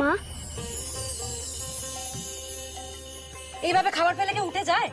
মা, এইভাবে খাবার ফেলে কেউ উঠে যায়?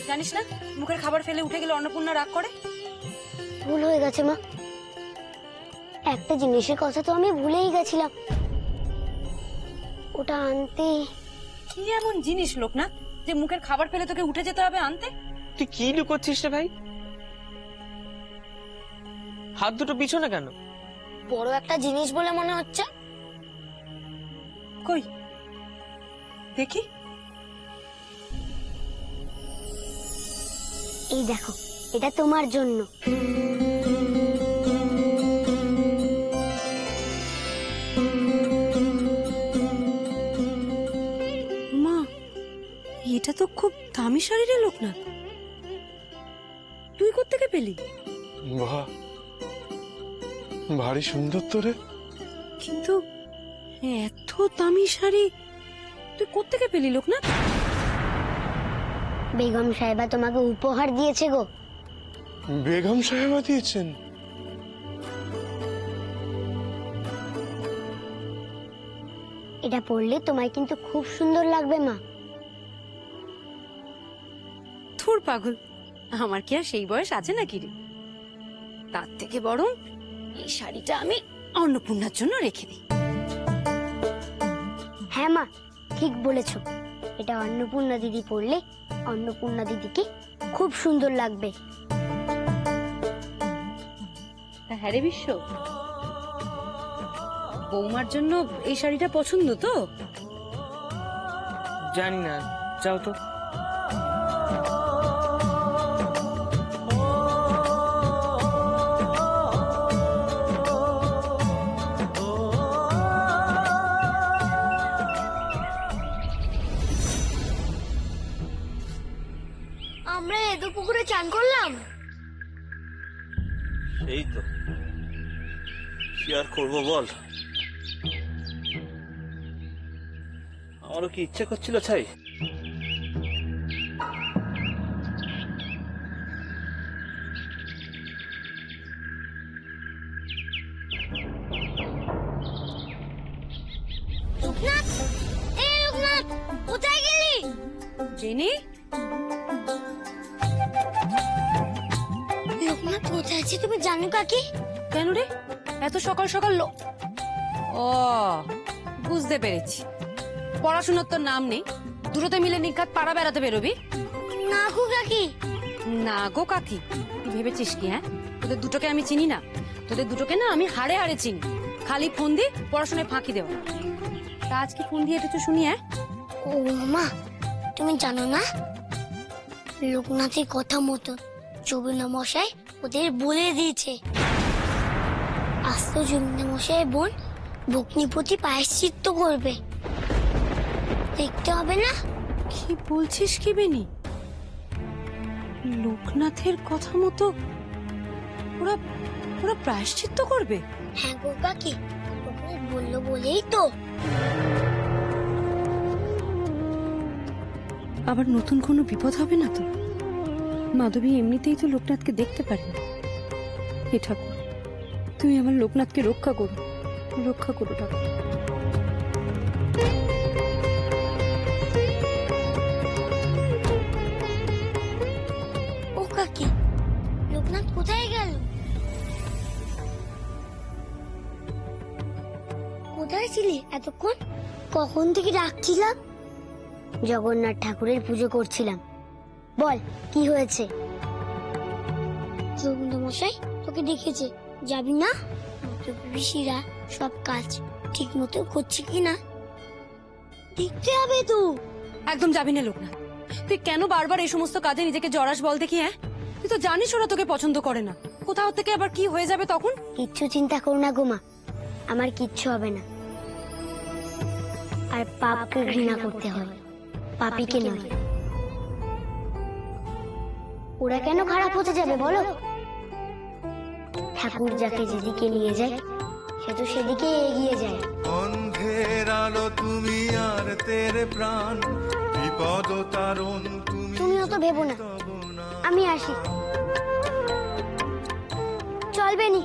জানিস না মুখের খাবার ফেলে উঠে গেলে অন্নপূর্ণা রাগ করে? ভুল হয়ে গেছে মা। একটা জিনিসের কথা তো আমি ভুলেই গেছিলাম, ওটা আনতে। কি এমন জিনিস লোকনাথ যে মুখের খাবার ফেলে তোকে উঠে যেতে হবে আনতে? তুই কি লুকোচ্ছিস রে ভাই? হাত দুটো পিছনে কেন? বড় একটা জিনিস বলে মনে হচ্ছে। কই দেখি। এই দেখো, এটা তোমার জন্য। মা, এটা তো খুব দামি শাড়ি রে লোকনাথ, তুই কোত্থেকে পেলি? বাহ, ভারী সুন্দর তো রে। কিন্তু এত দামি শাড়ি তুই কোত্থেকে পেলি লোকনাথ? বেগম সাহেবা তোমাকে উপহার দিয়েছে গো। বেগম সাহেবা দিয়েছেন? এটা পরলে তোমায় কিন্তু খুব সুন্দর লাগবে মা। থুর পাগল, আমার কি আর সেই বয়স আছে নাকি রে? তার থেকে বরং এই শাড়িটা আমি অন্নপূর্ণার জন্য রেখে দিই। হ্যাঁ মা, ঠিক বলেছো। এটা অন্নপূর্ণা দিদি পরলে অন্নপূর্ণা দিদিকে খুব সুন্দর লাগবে। হ্যাঁ রে বিশ্ব, বৌমার জন্য এই শাড়িটা পছন্দ তো? জানি না, যাও তো। আমরা এদো পুকুরে চান করলাম। এই তো কি আর করবো বল, আমারও কি ইচ্ছে করছিল ছাই। লোকনাথ, এই লোকনাথ, কোথায় গেলি? জেনে লোকনাথ কোথায় আছে তুমি জানো কাকি? কেন রে এত সকাল সকাল ও বুঝতে পেরেছি, পড়াশোনার তোর নাম নেই, দুটোতে মিলে নিঘাত পাড়া বেড়াতে বেরোবি? না গো কাকি। না গো কাকি, তুই ভেবেছিস কি? হ্যাঁ, তোদের দুটোকে আমি চিনি না? তোদের দুটোকে না আমি হাড়ে হাড়ে চিনি, খালি ফোন দিয়ে পড়াশোনায় ফাঁকি দেওয়া। তা আজকে ফোন দিয়ে এসেছো শুনি? হ্যাঁ, ও মা, তুমি জানো না লোকনাথের কথা মতো জমিনা মশাই ওদের বলে দিয়েছে আজ তো জমিনা মশাই বোন ভগ্নিপতি প্রায়শ্চিত্ত করবে, দেখতে হবে না? কি বলছিস কি বেনি? লোকনাথের কথা মতো ওরা ওরা প্রায়শ্চিত্ত করবে? হ্যাঁ গো কাকি, লোকনাথ বললো বলেই তো। আবার নতুন কোনো বিপদ হবে না তো? মাধবী এমনিতেই তো লোকনাথকে দেখতে পারে না। হে ঠাকুর, তুমি আমার লোকনাথকে রক্ষা করো, রক্ষা করো ঠাকুর। ও কাকি, লোকনাথ কোথায় গেল? কোথায় ছিলি এতক্ষণ? কখন থেকে ডাকছিলাম। জগন্নাথ ঠাকুরের পুজো করছিলাম। বল কি হয়েছে? জগন্নাথ মশাই তোকে দেখেছে, যাবি না? পিসিরা সব কাজ ঠিক মতো করছে কিনা দেখতে হবে তো। একদম যাবি না লোকনাথ, তুই কেন বারবার এই সমস্ত কাজে নিজেকে জড়াস বল দেখি? হ্যাঁ, তুই তো জানিস ওরা তোকে পছন্দ করে না, কোথাও থেকে আবার কি হয়ে যাবে তখন? কিচ্ছু চিন্তা করো না গোমা, আমার কিচ্ছু হবে না। আর পাপকে ঘৃণা করতে হবে, পাপীকে নয়। ওরা কেন খারাপ হতে যাবে বলো? ঠাকুর যাকে যেদিকে নিয়ে যায় সে তো সেদিকে এগিয়ে যায়। অন্ধের আলো তুমি আর তেরে প্রাণ, বিপদ তারণ তুমিও তো ভেবো না, আমি আসি। চলবে নি।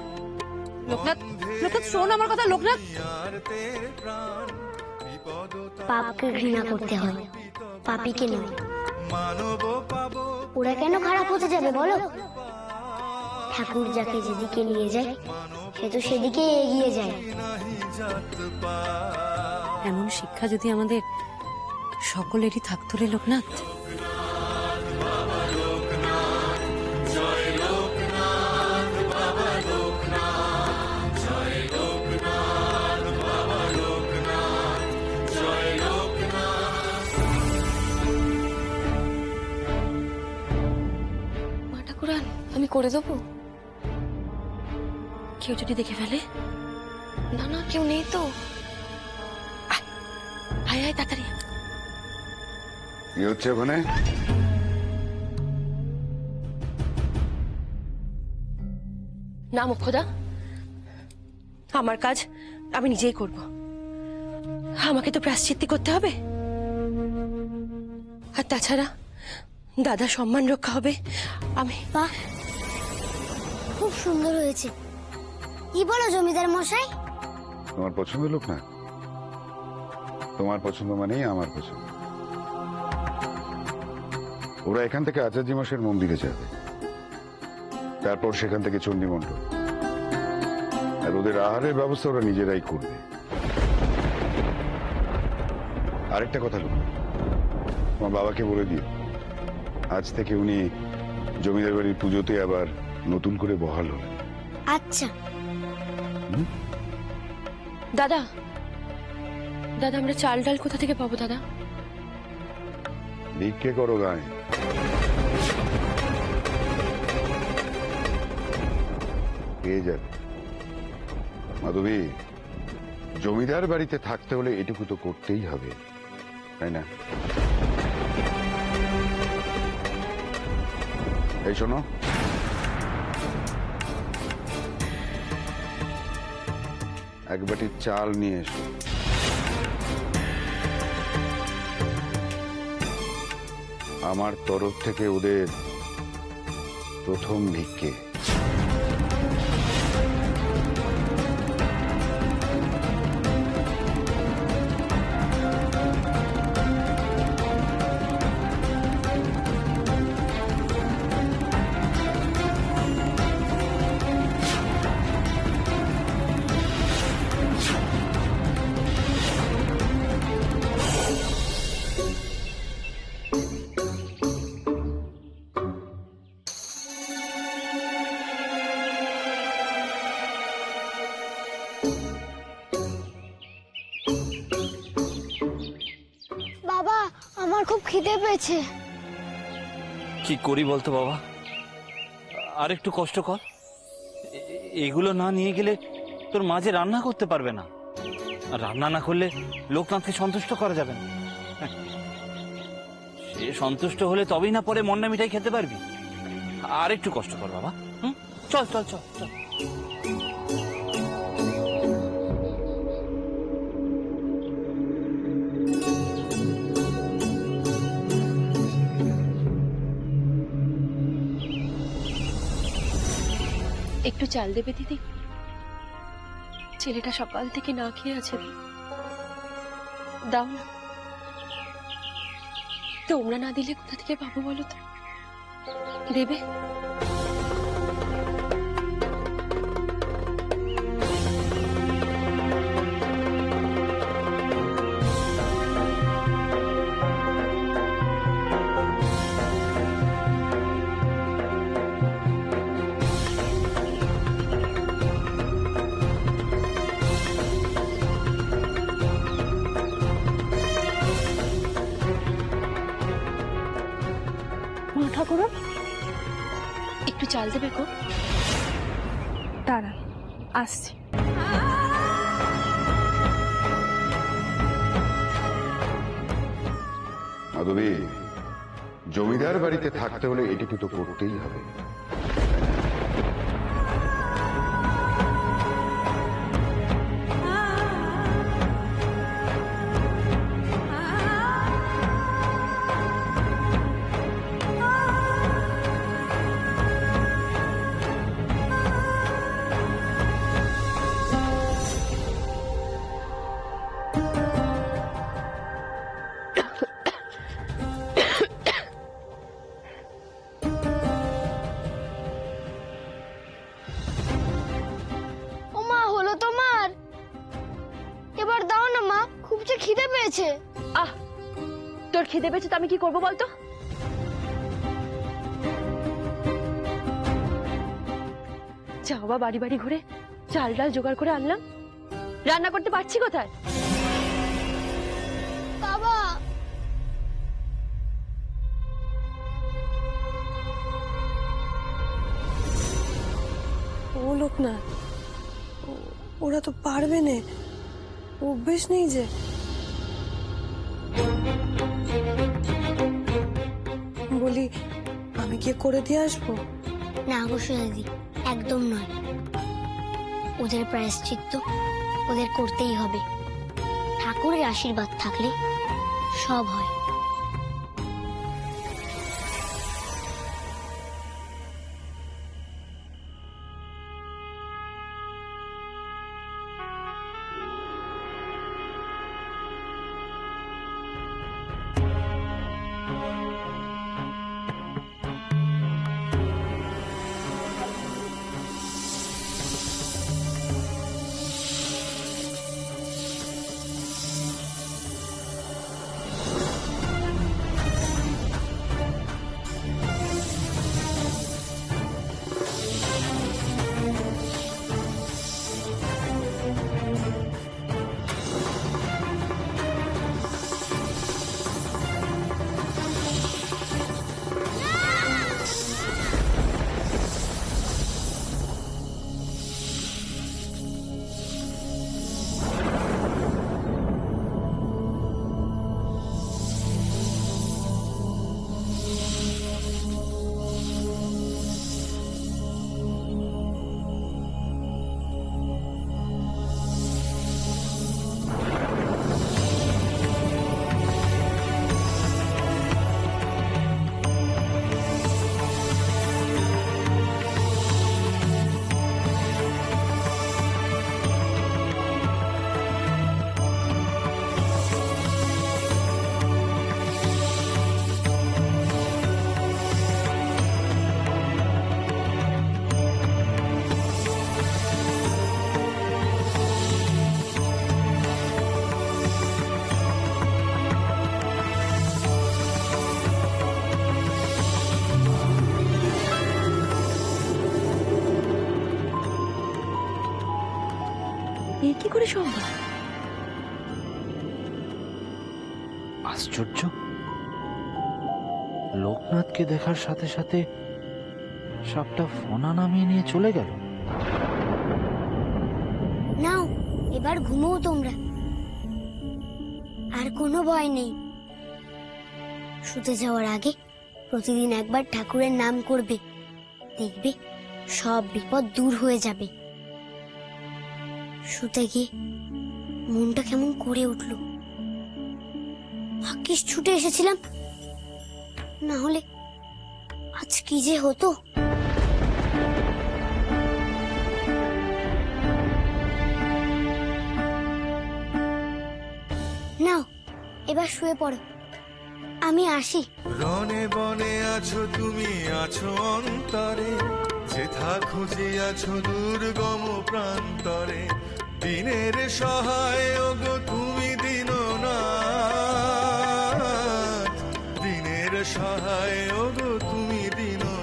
লোকনাথ, লোকনাথ শোন আমার কথা লোকনাথ। আর তেরে প্রাণ বিপদ পাপকে ঘৃণা করতে হয়, পাপীকে নয়। মানব পাবো ওরা কেন খারাপ হতে যাবে বলো? ঠাকুর যাকে যেদিকে নিয়ে যায় সে তো সেদিকে এগিয়ে যায়। নাহি জাত পা এমন শিক্ষা যদি আমাদের সকলেরই থাকতো রে লোকনাথ। মা ঠাকুরান, আমি করে দেবো। কেউ যদি দেখে ফেলে? না না, কেউ নেই তো। আয় আয় আয়, তাড়াতাড়ি। কি হচ্ছে ওখানে? না মুখ্যদা, আমার কাজ আমি নিজেই করব। আমাকে তো প্রায়শ্চিত্তি করতে হবে, আর তাছাড়া দাদা সম্মান রক্ষা হবে। আমি বাহ, খুব সুন্দর হয়েছে। কি বলো জমিদার মশাই? তোমার পছন্দ লোক না? তোমার পছন্দ মানেই আমার পছন্দ। ওরা এখান থেকে আচার্য মশাইয়ের মন্দিরে যাবে, তারপর সেখান থেকে চণ্ডীমণ্ডপ, আর ওদের আহারের ব্যবস্থা ওরা নিজেরাই করবে। আরেকটা কথা লোক, তোমার বাবাকে বলে দিও আজ থেকে উনি জমিদার বাড়ির পুজোতে আবার নতুন করে বহাল হলেন। আচ্ছা। দাদা, দাদা আমরা চাল ডাল কোথা থেকে পাবো দাদা? ভিক্ষে করো গায়ে। পেয়ে যাবে মাধবী, জমিদার বাড়িতে থাকতে হলে এটুকু তো করতেই হবে, তাই না? এই শোনো, এক বাটি চাল নিয়ে এসো। আমার তরফ থেকে ওদের প্রথম ভিক্ষে। বাবা, আমার খুব খিদে পেয়েছে। কি করি বলতো বাবা? আর একটু কষ্ট কর। এগুলো না নিয়ে গেলে তোর মা যে রান্না করতে পারবে না, আর রান্না না করলে লোকনাথকে সন্তুষ্ট করা যাবে না। সে সন্তুষ্ট হলে তবেই না পরে মন্না মিঠাই খেতে পারবি। আর একটু কষ্ট কর বাবা। চল চল চল চল। একটু চাল দেবে দিদি? ছেলেটা সকাল থেকে না খেয়ে আছে, দাও না। তোমরা না দিলে কোথা থেকে পাবো বলো তো? দেবে? মা ঠাকুর, একটু চাল দেবে গো? দাঁড়ান, আসছি। মাধবী, জমিদার বাড়িতে থাকতে হলে এটুকু তো করতেই হবে। খুব খিদে পেয়েছে। আহ, তোর খিদে পেয়েছে তো আমি কি করবো বলতো? যা বাবা, বাড়ি বাড়ি ঘুরে চাল ডাল জোগাড় করে আনলাম। রান্না করতে পারছি কোথায়? বাবা, ও লোকনাথ, ওরা তো পারবে না, অভ্যেস নেই যে। বলি আমি কি করে দিয়ে আসবো? না গো সুজাদি, একদম নয়। ওদের প্রায়শ্চিত্ত ওদের করতেই হবে। ঠাকুরের আশীর্বাদ থাকলে সব হয়। এ কি করে সম্ভব? আশ্চর্য, লোকনাথকে দেখার সাথে সাথে সাপটা ফোনা নামিয়ে নিয়ে চলে গেল। নাও এবার ঘুমোও তোমরা, আর কোনো ভয় নেই। শুতে যাওয়ার আগে প্রতিদিন একবার ঠাকুরের নাম করবে, দেখবে সব বিপদ দূর হয়ে যাবে। শুতে গিয়ে মনটা কেমন করে উঠলো। ভাগ্যিস ছুটে এসেছিলাম, না হলে আজ কি যে হতো। নাও এবার শুয়ে পড়ো, আমি আসি। রনে বনে আছো তুমি, আছো অন্তরে, যেথা খুঁজে আছো দুর্গম প্রান্তরে। দিনের সহায় ওগো তুমি দীননাথ, দিনের সহায় ওগো তুমি দীননাথ।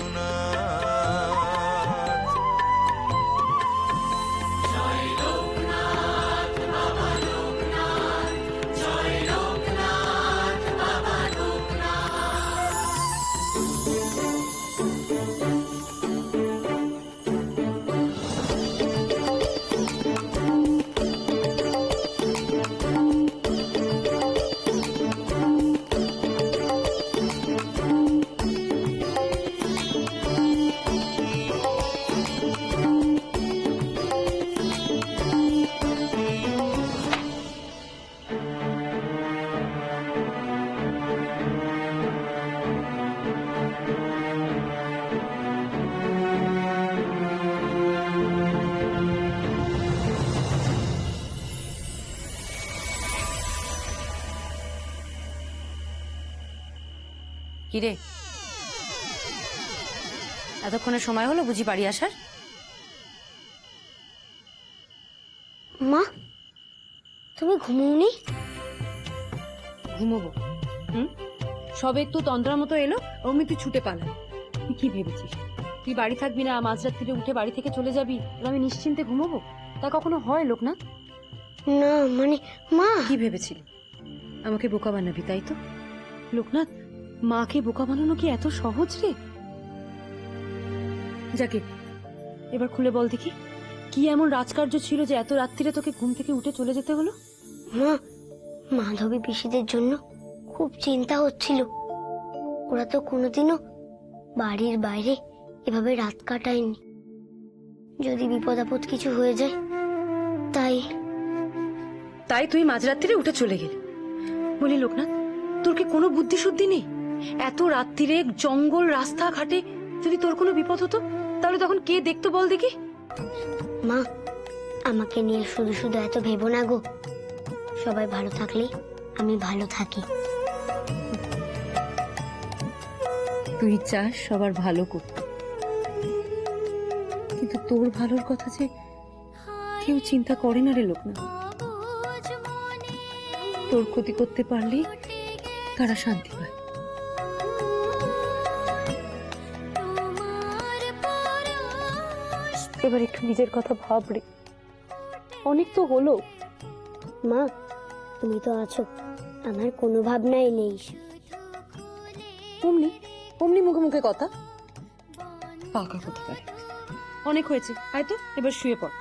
কিরে, এতক্ষণে সময় হলো বুঝি বাড়ি আসার? মা, তুমি ঘুমোওনি? ঘুমোবো। সবে একটু তন্দ্রার মতো এলো, অমনি তুই ছুটে পালাম। তুই কি ভেবেছিস তুই বাড়ি থাকবি না, মাঝরাত্রিরে উঠে বাড়ি থেকে চলে যাবি, আর আমি নিশ্চিন্তে ঘুমোবো? তা কখনো হয় লোকনাথ? না মানে মা, কি ভেবেছিলি আমাকে বোকা বানাবি, তাই তো? লোকনাথ, মাকে বোকা বানানো কি এত সহজ রে? যাকে এবার খুলে বল দেখি, কি এমন রাজকার্য ছিল যে এত রাত্রিরে তোকে ঘুম থেকে উঠে চলে যেতে হলো? মা, মাধবী পিসিদের জন্য খুব চিন্তা হচ্ছিল। ওরা তো কোনোদিনও বাড়ির বাইরে এভাবে রাত কাটায়নি। যদি বিপদ আপদ কিছু হয়ে যায়, তাই তাই তুই মাঝরাত্রিরে উঠে চলে গেলি। বলি লোকনাথ, তোর কি কোনো বুদ্ধি শুদ্ধি নেই? এত রাত্রিরে জঙ্গল রাস্তা ঘাটে যদি তোর কোনো বিপদ হতো, তাহলে তখন কে দেখতো বল দেখি? মা, আমাকে নিয়ে শুধু শুধু এত ভেবো না গো। সবাই ভালো থাকলেই আমি ভালো থাকি। তুই চাস সবার ভালো করতে, কিন্তু তোর ভালোর কথা যে কেউ চিন্তা করে না রে লোকনাথ। তোর ক্ষতি করতে পারলেই তারা শান্তি পায়। এবার একটু নিজের কথা ভাব রে, অনেক তো হলো। মা, তুমি তো আছো, আমার কোনো ভাবনাই নেই। অমনি অমনি মুখে মুখে কথা, পাকা কথা পারে। অনেক হয়েছে, আয় তো এবার শুয়ে পড়।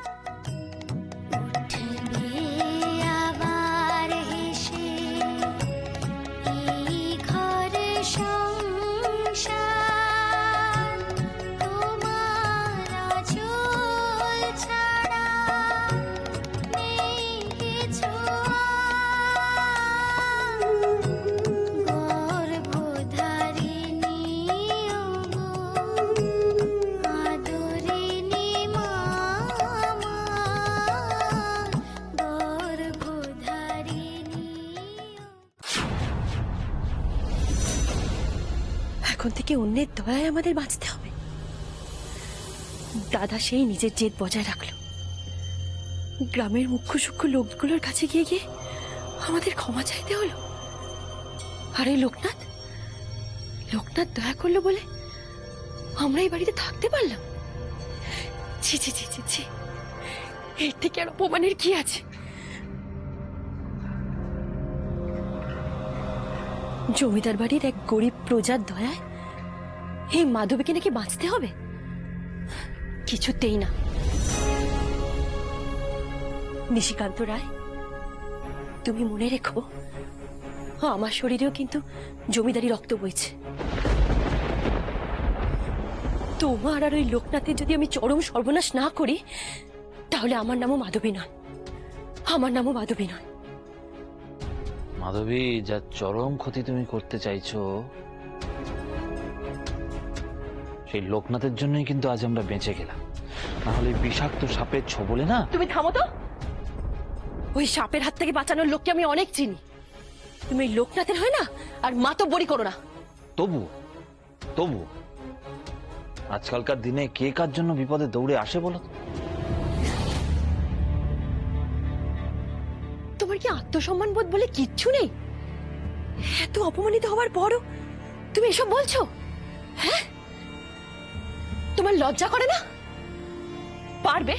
এখন থেকে অন্যের দয়ায় আমাদের বাঁচতে হবে। দাদা সেই নিজের জেদ বজায় রাখলো, গ্রামের মুখ্য সূক্ষ্ম লোকগুলোর কাছে গিয়ে গিয়ে আমাদের ক্ষমা চাইতে হলো। আরে লোকনাথ, লোকনাথ দয়া করলো বলে আমরা এই বাড়িতে থাকতে পারলাম। ছি ছি ছি ছি ছি, এর থেকে আর অপমানের কি আছে? জমিদার বাড়ির এক গরিব প্রজার দয়ায় এই মাধবীকে নাকি বাঁচতে হবে? কিছুতেই না। নিশিকান্ত রায়, তুমি মনে রেখো, আমার শরীরেও কিন্তু জমিদারি রক্ত বইছে। তোমার আর ওই লোকনাথের যদি আমি চরম সর্বনাশ না করি, তাহলে আমার নামও মাধবী নয়, আমার নামও মাধবী নয়। মাধবী, যা চরম ক্ষতি তুমি করতে চাইছো, সেই লোকনাথের জন্যই কিন্তু আজ আমরা বেঁচে গেলাম। নাহলে বিষাক্ত সাপের ছোবলে না। তুমি থামো তো, ওই সাপের হাত থেকে বাঁচানোর লোককে আমি অনেক চিনি। তুমি ওই লোকনাথের হয় না আর মাতব্বরি করো না। তবু তবু আজকালকার দিনে কে কার জন্য বিপদে দৌড়ে আসে বলো তো? তোমার কি আত্মসম্মান বোধ বলে কিচ্ছু নেই? এত অপমানিত হওয়ার পরও তুমি এসব বলছো? হ্যাঁ, তোমার লজ্জা করে না? পারবে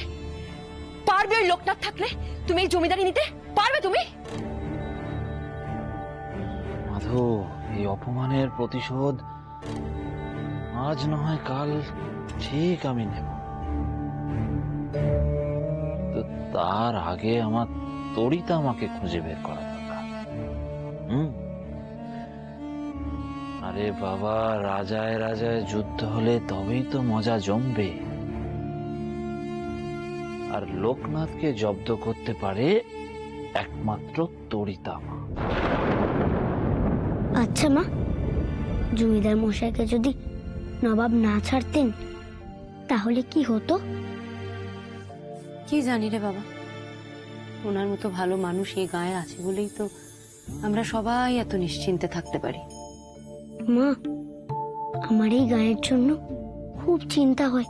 পারবে ওই লোকনাথ থাকলে তুমি এই জমিদারি নিতে পারবে? তুমি মাধব, এই অপমানের প্রতিশোধ আজ না হয় কাল ঠিক আমি নেব। তো তার আগে আমার তড়িতা আমাকে খুঁজে বের করা দরকার। আরে বাবা, রাজায় রাজায় যুদ্ধ হলে তবেই তো মজা জমবে। আর লোকনাথকে জব্দ করতে পারে একমাত্র তড়িতা মা। আচ্ছা মা, জমিদার মশাইকে যদি নবাব না ছাড়তেন তাহলে কি হতো? কি জানি রে বাবা, ওনার মতো ভালো মানুষ এই গায়ে আছে বলেই তো আমরা সবাই এত নিশ্চিন্তে থাকতে পারি। মা, আমার এই গায়ের জন্য খুব চিন্তা হয়।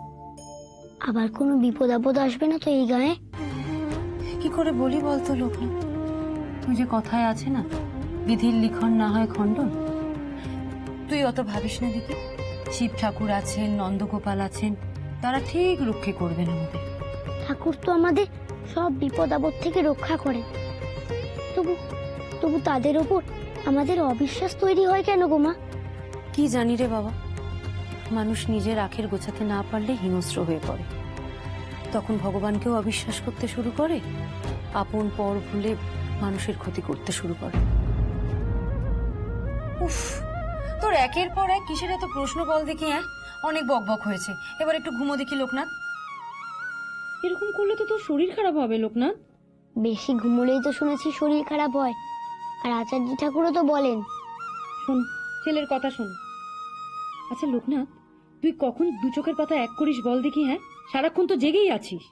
আবার কোনো বিপদ আপদ আসবে না তো এই গায়ে? কি করে বলি বলতো লোকনাথ, তুই যে কথায় আছে না, বিধির লিখন না হয় খণ্ডন। তুই অত ভাবিস না দেখি, শিব ঠাকুর আছেন, নন্দগোপাল আছেন, তারা ঠিক রক্ষে করবেন আমাদের। ঠাকুর তো আমাদের সব বিপদ আপদ থেকে রক্ষা করেন, তবু তবু তাদের ওপর আমাদের অবিশ্বাস তৈরি হয় কেন গো মা? কি জানি রে বাবা, মানুষ নিজের আখের গোছাতে না পারলে হিংস্র হয়ে পড়ে, তখন ভগবানকেও অবিশ্বাস করতে শুরু করে, আপন পর ভুলে মানুষের ক্ষতি করতে শুরু করে। উফ, তোর একের পর এক কিসের এত প্রশ্ন বল দেখি। হ্যাঁ, অনেক বকবক হয়েছে, এবার একটু ঘুমো দেখি লোকনাথ। এরকম করলে তো তোর শরীর খারাপ হবে লোকনাথ। বেশি ঘুমোলেই তো শুনেছি শরীর খারাপ হয়, আর আচার্য ঠাকুরও তো বলেন। শোন, ছেলের কথা শোন। আচ্ছা লোকনাথ, তুই কখন দু চোখের পাতা এক করিস বল দেখি। হ্যাঁ, সারাক্ষণ তো জেগেই আছিস।